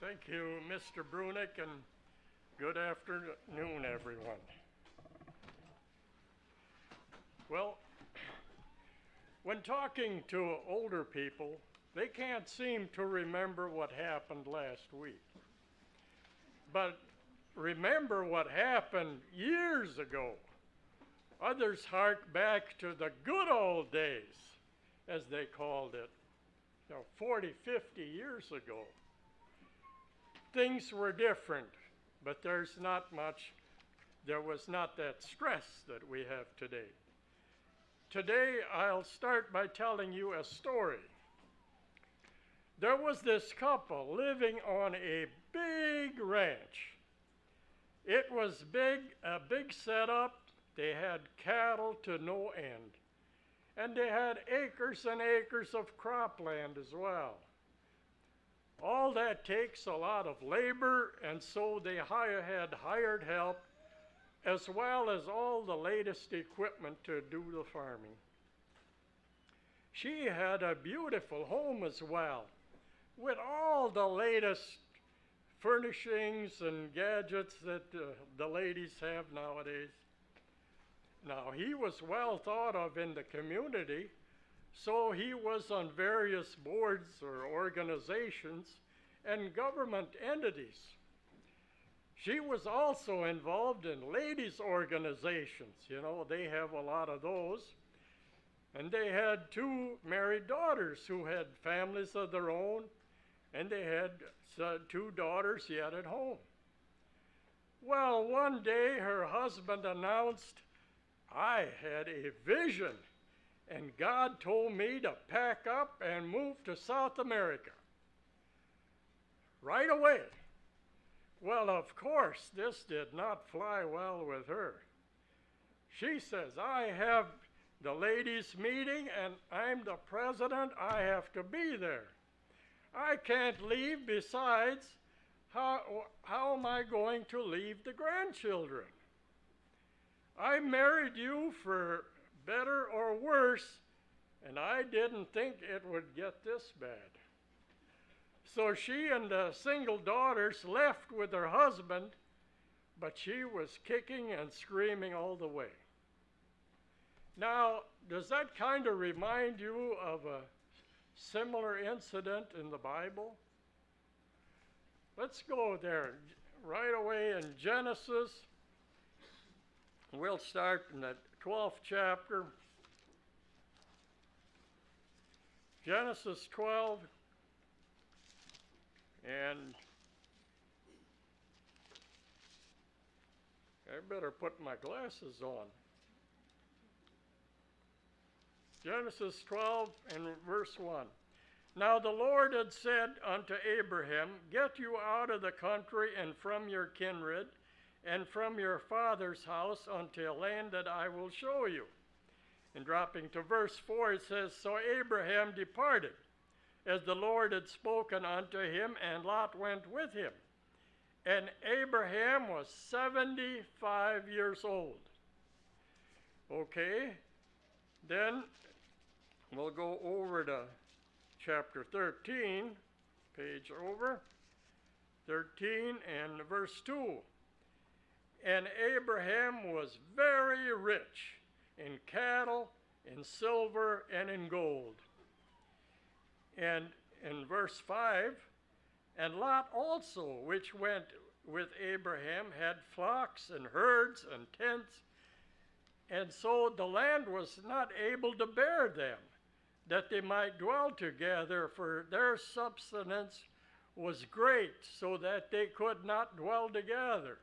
Thank you, Mr. Brunick, and good afternoon, everyone. Well, when talking to older people, they can't seem to remember what happened last week. But remember what happened years ago. Others hark back to the good old days, as they called it, 40, 50 years ago. Things were different, but there was not that stress that we have today. Today, I'll start by telling you a story. There was this couple living on a big ranch. It was a big setup. They had cattle to no end. And they had acres and acres of cropland as well. All that takes a lot of labor, and so they had hired help, as well as all the latest equipment to do the farming. She had a beautiful home as well, with all the latest furnishings and gadgets that the ladies have nowadays. Now, he was well thought of in the community, so he was on various boards or organizations and government entities. She was also involved in ladies' organizations. They have a lot of those. And they had 2 married daughters who had families of their own, and they had 2 daughters yet at home. Well, one day her husband announced, "I had a vision, and God told me to pack up and move to South America right away." Well, of course, this did not fly well with her. She says, "I have the ladies' meeting, and I'm the president. I have to be there. I can't leave. Besides, how am I going to leave the grandchildren? I married you for better or worse, and I didn't think it would get this bad." So she and the single daughters left with her husband, but she was kicking and screaming all the way. Now, does that kind of remind you of a similar incident in the Bible? Let's go there right away in Genesis. We'll start in the 12th chapter. Genesis 12, and I better put my glasses on. Genesis 12 and verse 1. "Now the Lord had said unto Abraham, Get you out of the country and from your kindred, and from your father's house unto a land that I will show you." And dropping to verse 4, it says, "So Abraham departed, as the Lord had spoken unto him, and Lot went with him. And Abraham was 75 years old." Okay, then we'll go over to chapter 13, page over, 13 and verse 2. "And Abraham was very rich in cattle, in silver, and in gold." And in verse 5, "And Lot also, which went with Abraham, had flocks and herds and tents, and so the land was not able to bear them, that they might dwell together, for their subsistence was great, so that they could not dwell together."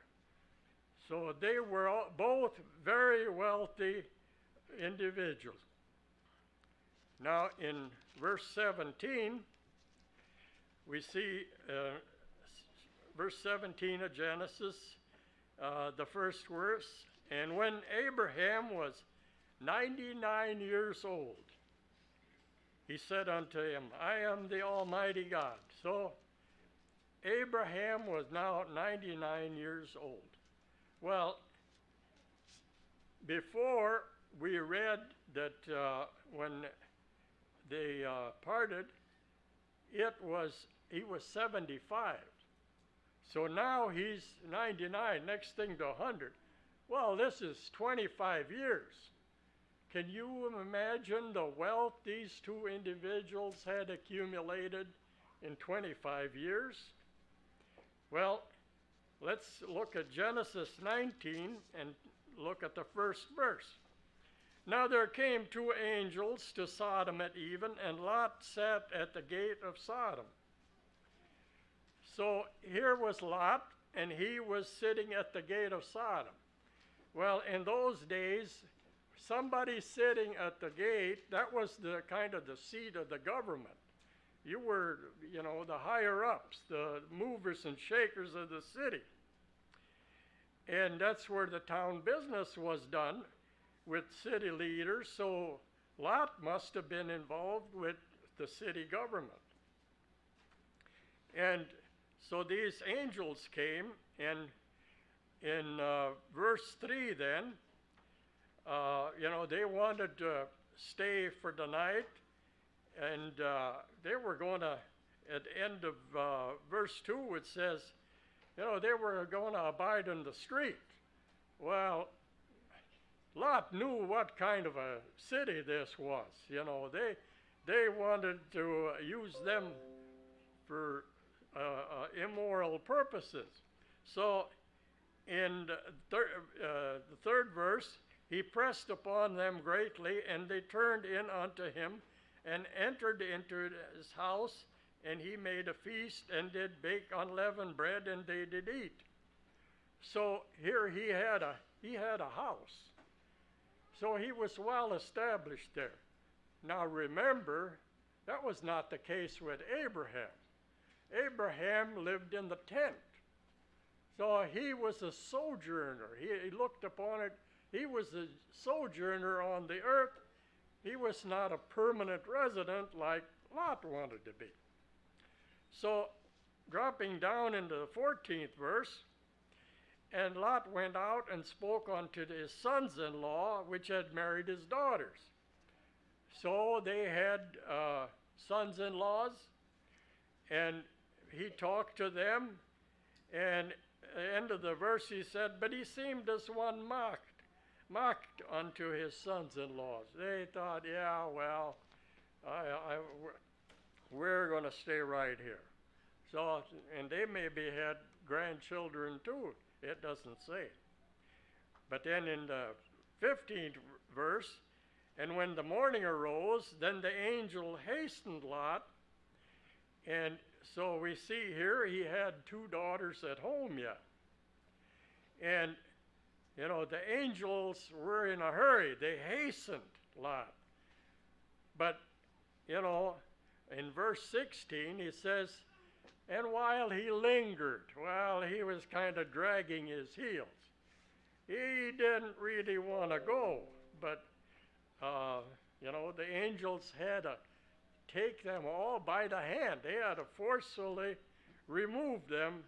So they were both very wealthy individuals. Now in verse 17, we see verse 17 of Genesis, the first verse. "And when Abraham was 99 years old, he said unto him, I am the Almighty God." So Abraham was now 99 years old. Well, before we read that when they parted, he was 75. So now he's 99, next thing to 100. Well, this is 25 years. Can you imagine the wealth these two individuals had accumulated in 25 years? Well, let's look at Genesis 19 and look at the first verse. Now there came two angels to Sodom at even, and Lot sat at the gate of Sodom. So here was Lot, and he was sitting at the gate of Sodom. Well, in those days, somebody sitting at the gate, that was the kind of the seat of the government. You were, the higher ups, the movers and shakers of the city. And that's where the town business was done with city leaders. So Lot must have been involved with the city government. And so these angels came, and in verse 3 then, they wanted to stay for the night, and they were going to, at the end of verse 2, it says, they were going to abide in the street. Well, Lot knew what kind of a city this was. They wanted to use them for immoral purposes. So in the third verse, he pressed upon them greatly, and they turned in unto him, and entered into his house, and he made a feast, and did bake unleavened bread, and they did eat. So here he had a house. So he was well established there. Now remember, that was not the case with Abraham. Abraham lived in the tent. So he was a sojourner. He looked upon it. He was a sojourner on the earth. He was not a permanent resident like Lot wanted to be. So dropping down into the 14th verse, and Lot went out and spoke unto his sons-in-law, which had married his daughters. So they had sons-in-laws, and he talked to them, and at the end of the verse he said, but he seemed as one mocked unto his sons-in-laws. They thought, yeah, well, we're going to stay right here. So, and they maybe had grandchildren too. It doesn't say. But then in the 15th verse, and when the morning arose, then the angel hastened Lot. And so we see here he had two daughters at home yet. And, the angels were in a hurry. They hastened Lot. But, in verse 16, he says, and while he lingered, he was kind of dragging his heels. He didn't really want to go, but, the angels had to take them all by the hand. They had to forcefully remove them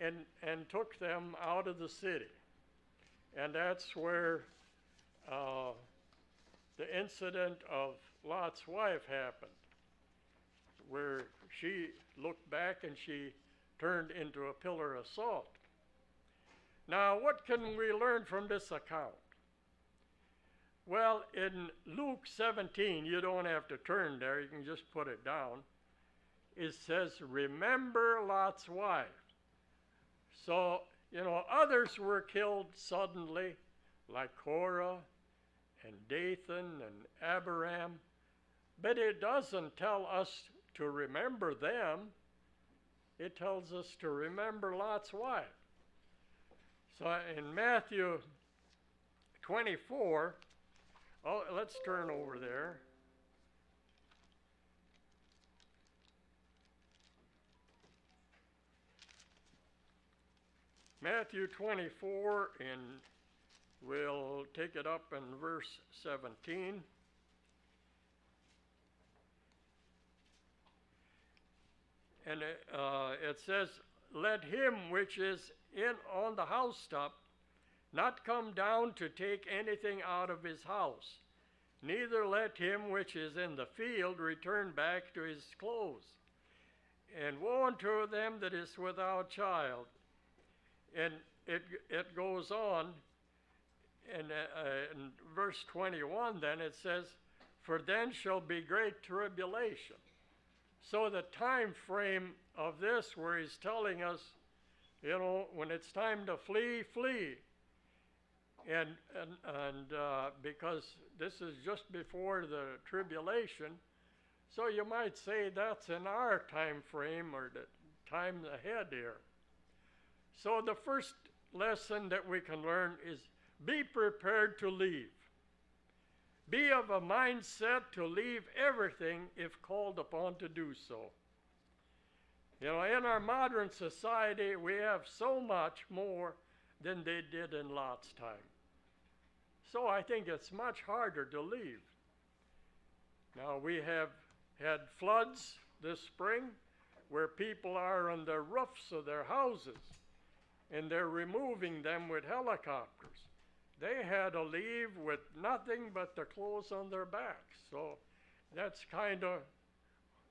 and took them out of the city. And that's where the incident of Lot's wife happened, where she looked back and she turned into a pillar of salt. Now, what can we learn from this account? Well, in Luke 17, you don't have to turn there, you can just put it down. It says, remember Lot's wife. So, others were killed suddenly, like Korah and Dathan and Abiram, but it doesn't tell us to remember them. It tells us to remember Lot's wife. So in Matthew 24, let's turn over there. Matthew 24, and we'll take it up in verse 17. And it says, let him which is on the housetop not come down to take anything out of his house, neither let him which is in the field return back to his clothes. and woe unto them that is without child. And it goes on, and in verse 21 then it says, for then shall be great tribulation. So the time frame of this where he's telling us, when it's time to flee, flee. And because this is just before the tribulation, so you might say that's in our time frame or the time ahead here. So the first lesson that we can learn is be prepared to leave. Be of a mindset to leave everything if called upon to do so. In our modern society, we have so much more than they did in Lot's time. So I think it's much harder to leave. Now, we have had floods this spring where people are on the roofs of their houses, and they're removing them with helicopters. They had to leave with nothing but the clothes on their backs. So that's kind of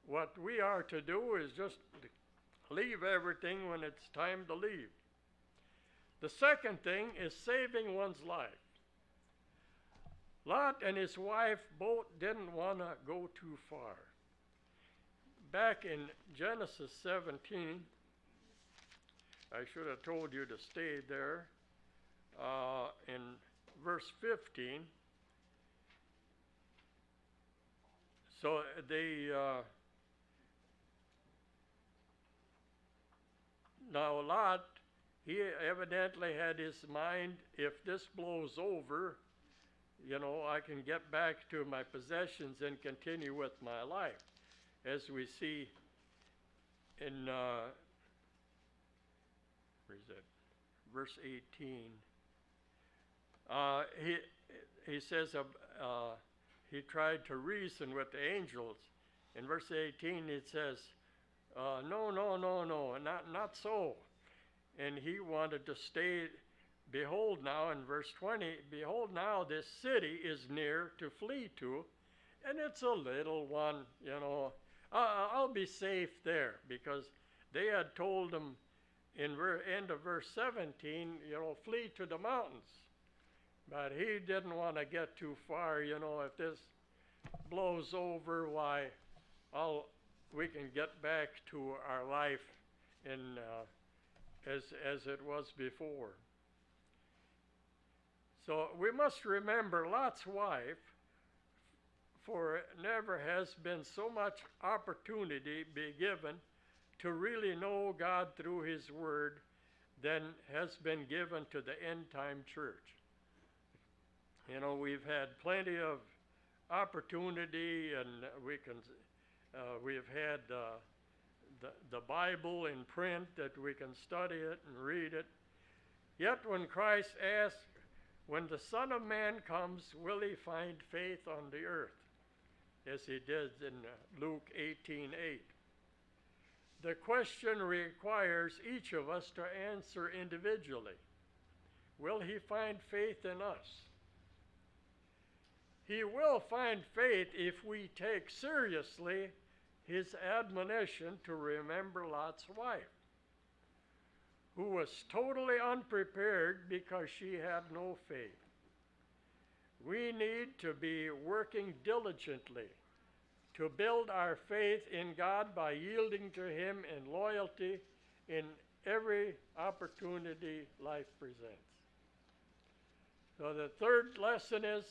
what we are to do, is just leave everything when it's time to leave. The second thing is saving one's life. Lot and his wife both didn't want to go too far. Back in Genesis 17, I should have told you to stay there, in verse 15. So now Lot, he evidently had his mind, if this blows over, I can get back to my possessions and continue with my life. As we see in where is it? Verse 18. He says he tried to reason with the angels. In verse 18 it says, no, not so. And he wanted to stay. Behold now, in verse 20, behold now this city is near to flee to, and it's a little one, I'll be safe there, because they had told him in end of verse 17, flee to the mountains. But he didn't want to get too far, if this blows over, why, we can get back to our life as it was before. So we must remember Lot's wife, for never has been so much opportunity be given to really know God through his word than has been given to the end time church. We've had plenty of opportunity, and we've had the Bible in print that we can study it and read it. Yet when Christ asked, when the Son of Man comes, will he find faith on the earth? As he did in Luke 18:8. The question requires each of us to answer individually. Will he find faith in us? He will find faith if we take seriously his admonition to remember Lot's wife, who was totally unprepared because she had no faith. We need to be working diligently to build our faith in God by yielding to him in loyalty in every opportunity life presents. So the third lesson is,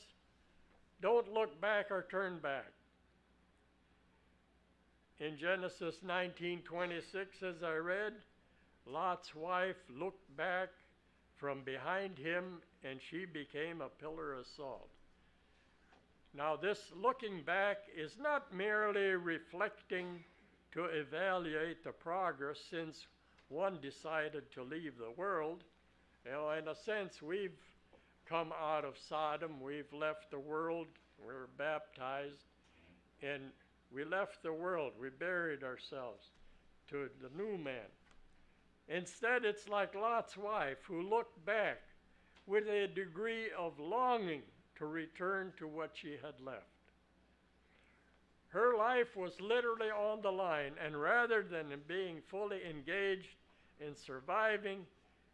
don't look back or turn back. In Genesis 19:26, as I read, Lot's wife looked back from behind him, and she became a pillar of salt. Now, this looking back is not merely reflecting to evaluate the progress since one decided to leave the world. In a sense, we've come out of Sodom, we've left the world, we were baptized, and we left the world, we buried ourselves to the new man. Instead, it's like Lot's wife, who looked back with a degree of longing to return to what she had left. Her life was literally on the line, and rather than being fully engaged in surviving,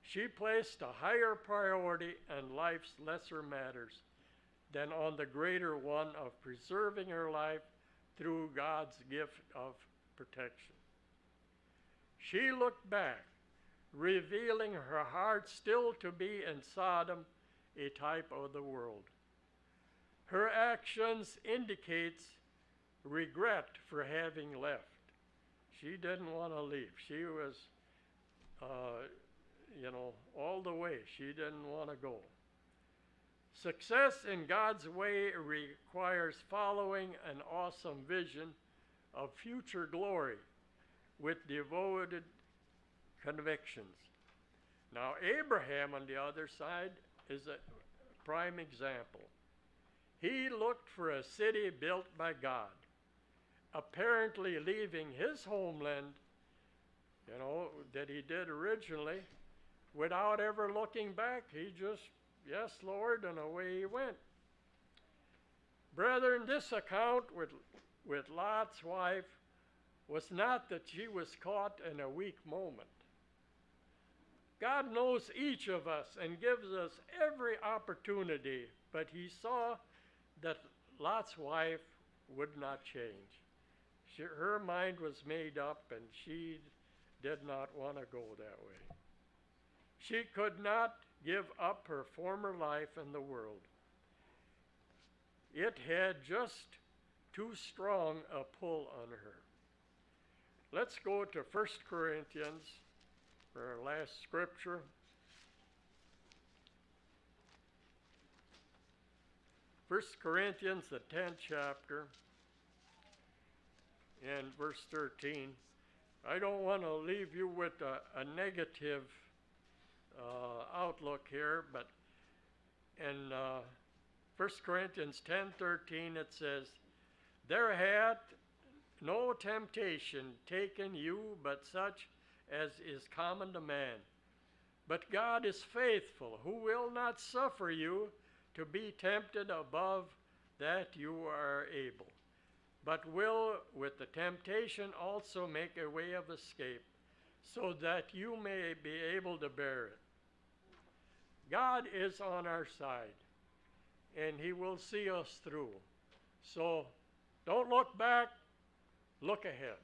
she placed a higher priority on life's lesser matters than on the greater one of preserving her life through God's gift of protection. She looked back, revealing her heart still to be in Sodom, a type of the world. Her actions indicates regret for having left. She didn't want to leave. She was, all the way. She didn't want to go. Success in God's way requires following an awesome vision of future glory with devoted convictions. Now, Abraham, on the other side, is a prime example. He looked for a city built by God, apparently leaving his homeland, that he did originally, without ever looking back. He just, yes, Lord, and away he went. Brethren, this account with Lot's wife was not that she was caught in a weak moment. God knows each of us and gives us every opportunity, but he saw that Lot's wife would not change. Her mind was made up, and she did not want to go that way. She could not give up her former life in the world. It had just too strong a pull on her. Let's go to 1 Corinthians for our last scripture. 1 Corinthians, the 10th chapter, and verse 13. I don't want to leave you with a negative outlook here, but in 1 Corinthians 10:13 it says, "There hath no temptation taken you but such as is common to man. But God is faithful, who will not suffer you to be tempted above that you are able, but will with the temptation also make a way of escape, so that you may be able to bear it." God is on our side, and he will see us through. So don't look back, look ahead.